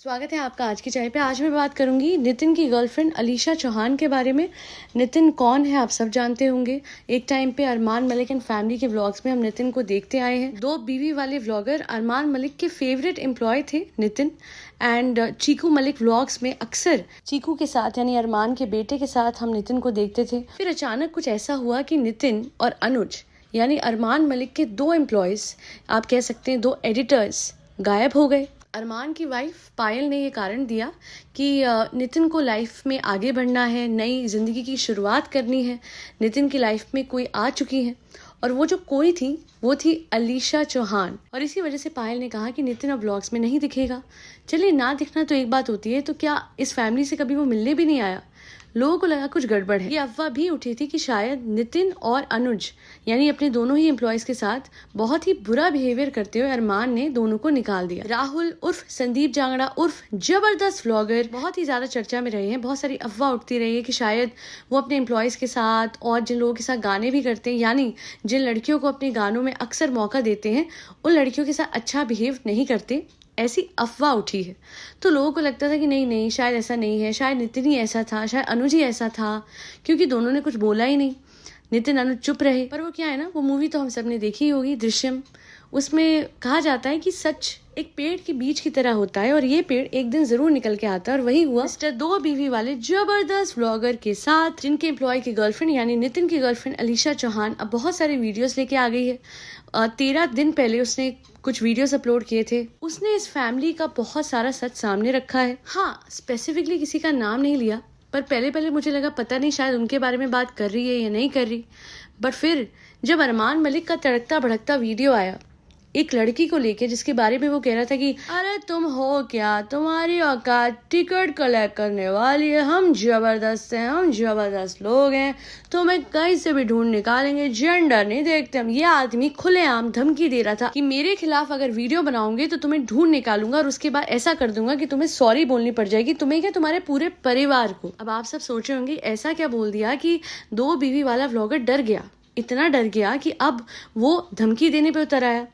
स्वागत है आपका आज की चाय पे। आज मैं बात करूंगी नितिन की गर्लफ्रेंड अलीशा चौहान के बारे में। नितिन कौन है आप सब जानते होंगे। एक टाइम पे अरमान मलिक एंड फैमिली के व्लॉग्स में हम नितिन को देखते आए हैं। 2 बीवी वाले व्लॉगर अरमान मलिक के फेवरेट एम्प्लॉय थे नितिन। एंड चीकू मलिक व्लॉग्स में अक्सर चीकू के साथ यानी अरमान के बेटे के साथ हम नितिन को देखते थे। फिर अचानक कुछ ऐसा हुआ कि नितिन और अनुज यानी अरमान मलिक के 2 एम्प्लॉयज, आप कह सकते हैं 2 एडिटर्स, गायब हो गए। अरमान की वाइफ पायल ने ये कारण दिया कि नितिन को लाइफ में आगे बढ़ना है, नई ज़िंदगी की शुरुआत करनी है। नितिन की लाइफ में कोई आ चुकी है और वो जो कोई थी वो थी अलीशा चौहान। और इसी वजह से पायल ने कहा कि नितिन अब व्लॉग्स में नहीं दिखेगा। चलिए, ना दिखना तो एक बात होती है, तो क्या इस फैमिली से कभी वो मिलने भी नहीं आया? लोगों को लगा कुछ गड़बड़ है। ये अफवाह भी उठी थी कि शायद नितिन और अनुज यानी अपने दोनों ही एम्प्लॉयज के साथ बहुत ही बुरा बिहेवियर करते हुए अरमान ने दोनों को निकाल दिया। राहुल उर्फ संदीप जांगड़ा उर्फ जबरदस्त व्लॉगर बहुत ही ज्यादा चर्चा में रहे हैं। बहुत सारी अफवाह उठती रही है कि शायद वो अपने एम्प्लॉयज के साथ और जिन लोगों के साथ गाने भी करते हैं, यानी जिन लड़कियों को अपने गानों में अक्सर मौका देते हैं, उन लड़कियों के साथ अच्छा बिहेव नहीं करते, ऐसी अफवाह उठी है। तो लोगों को लगता था कि नहीं शायद ऐसा नहीं है, शायद नितिन ही ऐसा था, शायद अनुज ही ऐसा था, क्योंकि दोनों ने कुछ बोला ही नहीं। नितिन अनुज चुप रहे। पर वो क्या है ना, वो मूवी तो हम सब ने देखी होगी, दृश्यम। उसमें कहा जाता है कि सच एक पेड़ के बीच की तरह होता है और ये पेड़ एक दिन जरूर निकल के आता है। और वही हुआ मिस्टर 2 बीवी वाले जबरदस्त व्लॉगर के साथ, जिनके एम्प्लॉय की गर्लफ्रेंड यानी नितिन की गर्लफ्रेंड अलीशा चौहान अब बहुत सारे वीडियोस लेके आ गई है। 13 दिन पहले उसने कुछ वीडियोस अपलोड किए थे। उसने इस फैमिली का बहुत सारा सच सामने रखा है। हाँ, स्पेसिफिकली किसी का नाम नहीं लिया, पर पहले मुझे लगा पता नहीं शायद उनके बारे में बात कर रही है या नहीं कर रही। बट फिर जब अरमान मलिक का तड़कता भड़कता वीडियो आया एक लड़की को लेके, जिसके बारे में वो कह रहा था कि अरे तुम हो क्या, तुम्हारी औकात टिकट कलेक्ट करने वाली है, हम जबरदस्त हैं, हम जबरदस्त लोग हैं, तुम्हें कहीं से भी ढूंढ निकालेंगे, जेंडर नहीं देखते हम। ये आदमी खुलेआम धमकी दे रहा था कि मेरे खिलाफ अगर वीडियो बनाओगे तो तुम्हें ढूंढ निकालूंगा और उसके बाद ऐसा कर दूंगा कि तुम्हें सॉरी बोलनी पड़ जाएगी, तुम्हें क्या, तुम्हारे पूरे परिवार को। अब आप सब सोचे होंगे ऐसा क्या बोल दिया कि 2 बीवी वाला व्लॉगर डर गया, इतना डर गया कि अब वो धमकी देने पे उतर आया।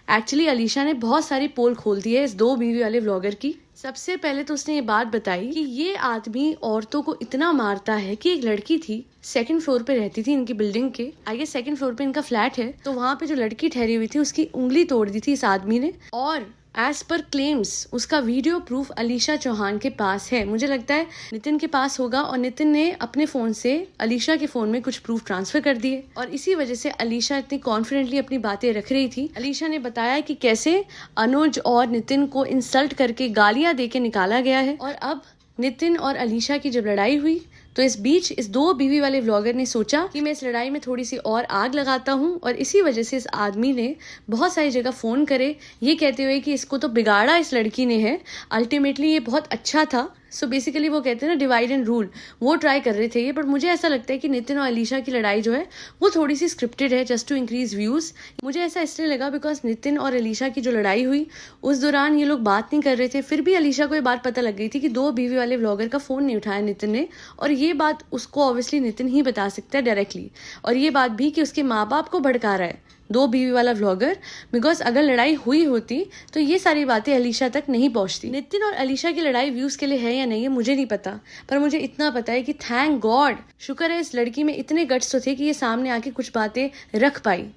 एक्चुअली अलीशा ने बहुत सारी पोल खोल दी है इस 2 बीवी वाले व्लॉगर की। सबसे पहले तो उसने ये बात बताई कि ये आदमी औरतों को इतना मारता है कि एक लड़की थी, 2nd फ्लोर पे रहती थी इनकी बिल्डिंग के, आगे 2nd फ्लोर पे इनका फ्लैट है, तो वहां पे जो लड़की ठहरी हुई थी उसकी उंगली तोड़ दी थी इस आदमी ने। और एज पर क्लेम्स उसका वीडियो प्रूफ अलीशा चौहान के पास है। मुझे लगता है नितिन के पास होगा और नितिन ने अपने फोन से अलीशा के फोन में कुछ प्रूफ ट्रांसफर कर दिए और इसी वजह से अलीशा इतनी कॉन्फिडेंटली अपनी बातें रख रही थी। अलीशा ने बताया कि कैसे अनुज और नितिन को इंसल्ट करके गालियां देके निकाला गया है। और अब नितिन और अलीशा की जब लड़ाई हुई तो इस बीच इस 2 बीवी वाले व्लॉगर ने सोचा कि मैं इस लड़ाई में थोड़ी सी और आग लगाता हूं, और इसी वजह से इस आदमी ने बहुत सारी जगह फोन करे ये कहते हुए कि इसको तो बिगाड़ा इस लड़की ने है, अल्टीमेटली ये बहुत अच्छा था। सो बेसिकली वो कहते हैं ना डिवाइड एंड रूल, वो ट्राई कर रहे थे ये। बट मुझे ऐसा लगता है कि नितिन और अलीशा की लड़ाई जो है वो थोड़ी सी स्क्रिप्टेड है, जस्ट टू इंक्रीज व्यूज। मुझे ऐसा इसलिए लगा बिकॉज नितिन और अलीशा की जो लड़ाई हुई उस दौरान ये लोग बात नहीं कर रहे थे, फिर भी अलीशा को ये बात पता लग गई थी कि 2 बीवी वाले व्लॉगर का फोन नहीं उठाया नितिन ने, और ये बात उसको ऑब्वियसली नितिन ही बता सकता है डायरेक्टली। और ये बात भी कि उसके माँ बाप को भड़का रहा है 2 बीवी वाला व्लॉगर, बिकॉज अगर लड़ाई हुई होती तो ये सारी बातें अलीशा तक नहीं पहुंचती। नितिन और अलीशा की लड़ाई व्यूज के लिए है या नहीं है मुझे नहीं पता, पर मुझे इतना पता है कि थैंक गॉड, शुक्र है इस लड़की में इतने गट्स तो थे कि ये सामने आके कुछ बातें रख पाई।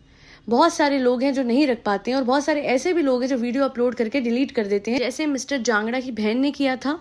बहुत सारे लोग हैं जो नहीं रख पाते हैं और बहुत सारे ऐसे भी लोग हैं जो वीडियो अपलोड करके डिलीट कर देते हैं, जैसे मिस्टर जांगड़ा की बहन ने किया था।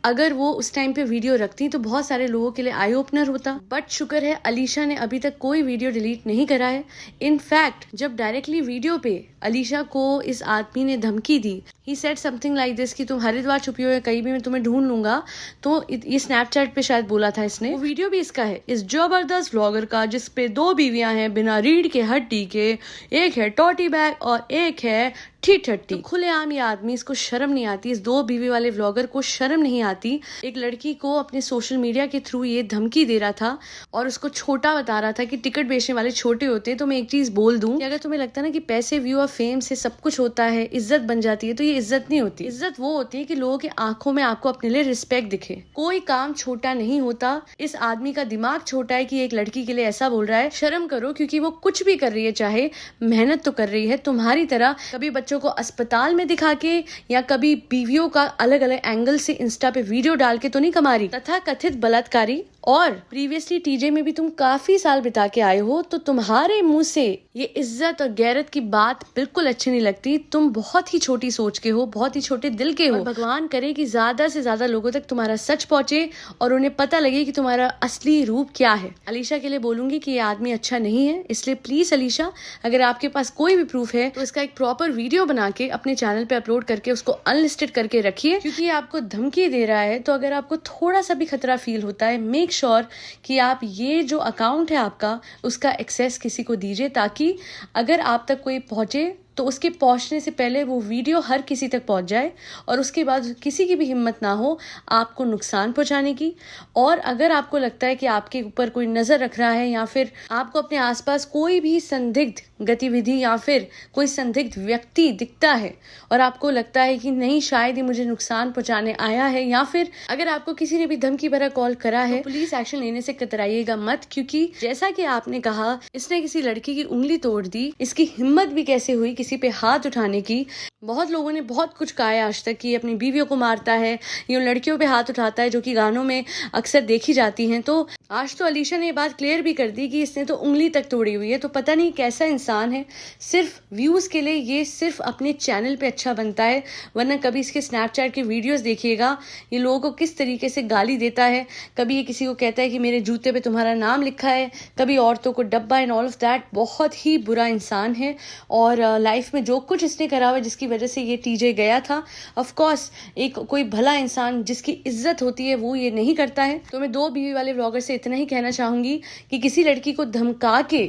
अगर वो उस टाइम पे वीडियो रखती तो बहुत सारे लोगों के लिए आई ओपनर होता। बट शुक्र है अलीशा ने अभी तक कोई वीडियो डिलीट नहीं करा है। इनफैक्ट जब डायरेक्टली वीडियो पे अलीशा को इस आदमी ने धमकी दी, he said something like this कि तुम हरिद्वार छुपी हो या कहीं भी मैं तुम्हें ढूंढ लूंगा, तो ये स्नैपचैट पे शायद बोला था इसने। वो वीडियो भी इसका है, इस जबरदस्त व्लॉगर का, जिसपे 2 बीवियां हैं बिना रीढ़ के हड्डी के, एक है टॉटी बैग और एक है ठट्टी। तो खुलेआम ये आदमी, इसको शर्म नहीं आती, इस 2 बीवी वाले व्लॉगर को शर्म नहीं आती, एक लड़की को अपने सोशल मीडिया के थ्रू ये धमकी दे रहा था और उसको छोटा बता रहा था कि टिकट बेचने वाले छोटे होते हैं। तो मैं एक चीज बोल दूं कि अगर तुम्हें लगता है ना कि पैसे, व्यू और फेम से सब कुछ होता है, इज्जत बन जाती है, तो ये इज्जत नहीं होती। इज्जत वो होती है कि लोगों की आंखों में आपको अपने लिए रिस्पेक्ट दिखे। कोई काम छोटा नहीं होता। इस आदमी का दिमाग छोटा है कि एक लड़की के लिए ऐसा बोल रहा है। शर्म करो, क्योंकि वो कुछ भी कर रही है, चाहे मेहनत तो कर रही है तुम्हारी तरह। कभी बच्चों को अस्पताल में दिखा के या कभी बीवियों का अलग अलग एंगल से इंस्टा पे वीडियो डाल के तो नहीं कमा रही। तथा कथित बलात्कारी और प्रीवियसली टीजे में भी तुम काफी साल बिता के आए हो, तो तुम्हारे मुंह से ये इज्जत और गैरत की बात बिल्कुल अच्छी नहीं लगती। तुम बहुत ही छोटी सोच के हो, बहुत ही छोटे दिल के हो। भगवान करे कि ज्यादा से ज्यादा लोगों तक तुम्हारा सच पहुंचे और उन्हें पता लगे कि तुम्हारा असली रूप क्या है। अलीशा के लिए बोलूंगी कि ये आदमी अच्छा नहीं है, इसलिए प्लीज अलीशा, अगर आपके पास कोई भी प्रूफ है तो इसका एक प्रॉपर वीडियो बना के अपने चैनल पे अपलोड करके उसको अनलिस्टेड करके रखिए, क्योंकि ये आपको धमकी दे रहा है। तो अगर आपको थोड़ा सा भी खतरा फील होता है, मेक श्योर कि आप ये जो अकाउंट है आपका, उसका एक्सेस किसी को दीजिए, ताकि अगर आप तक कोई पहुंचे तो उसके पहुंचने से पहले वो वीडियो हर किसी तक पहुंच जाए और उसके बाद किसी की भी हिम्मत ना हो आपको नुकसान पहुंचाने की। और अगर आपको लगता है कि आपके ऊपर कोई नजर रख रहा है या फिर आपको अपने आसपास कोई भी संदिग्ध गतिविधि या फिर कोई संदिग्ध व्यक्ति दिखता है और आपको लगता है कि नहीं शायद ही मुझे नुकसान पहुंचाने आया है, या फिर अगर आपको किसी ने भी धमकी भरा कॉल करा है, तो पुलिस एक्शन लेने से कतराइएगा मत, क्योंकि जैसा कि आपने कहा इसने किसी लड़की की उंगली तोड़ दी, इसकी हिम्मत भी कैसे हुई किसी पे हाथ उठाने की। बहुत लोगों ने बहुत कुछ कहा है आज तक कि अपनी बीवियों को मारता है, ये लड़कियों पे हाथ उठाता है, जो कि गानों में अक्सर देखी जाती हैं। तो आज तो अलीशा ने ये बात क्लियर भी कर दी कि इसने तो उंगली तक तोड़ी हुई है। तो पता नहीं कैसा इंसान है, सिर्फ व्यूज के लिए ये सिर्फ अपने चैनल पे अच्छा बनता है, वरना कभी इसके स्नैपचैट के वीडियोस देखिएगा, ये लोगों को किस तरीके से गाली देता है। कभी ये किसी को कहता है कि मेरे जूते पे तुम्हारा नाम लिखा है, कभी औरतों को डब्बा एंड ऑल ऑफ दैट। बहुत ही बुरा इंसान है और लाइफ में जो कुछ इसने करा हुआ जिसकी वजह से ये टीजे गया था, ऑफ कोर्स एक कोई भला इंसान जिसकी इज्जत होती है वो ये नहीं करता है। तो मैं 2 बीवी वाले व्लॉगर से इतना ही कहना चाहूंगी कि किसी लड़की को धमका के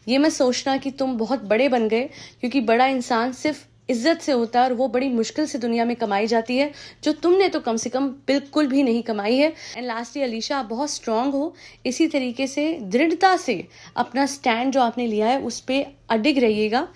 ये मत सोचना कि तुम बहुत बड़े बन गए, क्योंकि बड़ा इंसान सिर्फ इज्जत से होता है और वो बड़ी मुश्किल से दुनिया में कमाई जाती है, जो तुमने तो कम से कम बिल्कुल भी नहीं कमाई है। एंड लास्टली अलीशा, आप बहुत स्ट्रांग हो, इसी तरीके से दृढ़ता से अपना स्टैंड जो आपने लिया है उस पे अडिग रहिएगा।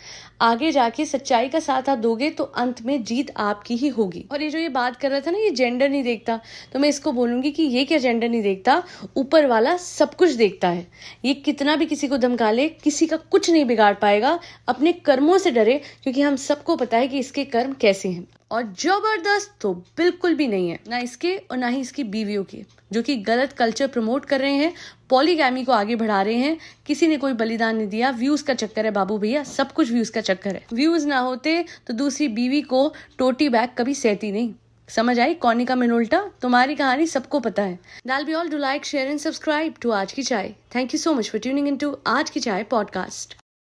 आगे जाके सच्चाई का साथ आप दोगे तो अंत में जीत आपकी ही होगी। और ये जो ये बात कर रहा था ना, ये जेंडर नहीं देखता, तो मैं इसको बोलूंगी कि ये क्या जेंडर नहीं देखता, ऊपर वाला सब कुछ देखता है। ये कितना भी किसी को धमका ले, किसी का कुछ नहीं बिगाड़ पाएगा। अपने कर्मों से डरे, क्योंकि हम सबको पता है कि इसके कर्म कैसे हैं। और जबरदस्त तो बिल्कुल भी नहीं है, ना इसके और ना ही इसकी बीवियों के, जो कि गलत कल्चर प्रमोट कर रहे हैं, पॉलीगैमी को आगे बढ़ा रहे हैं। किसी ने कोई बलिदान नहीं दिया, व्यूज का चक्कर है बाबू भैया, सब कुछ व्यूज का चक्कर है। व्यूज ना होते तो दूसरी बीवी को टोटी बैग कभी सहती नहीं। समझ आई कौनिका मिनोल्टा? तुम्हारी कहानी सबको पता है। That'll be all. Do like, share and subscribe to आज की चाय. Thank you so much for tuning into आज की चाय podcast.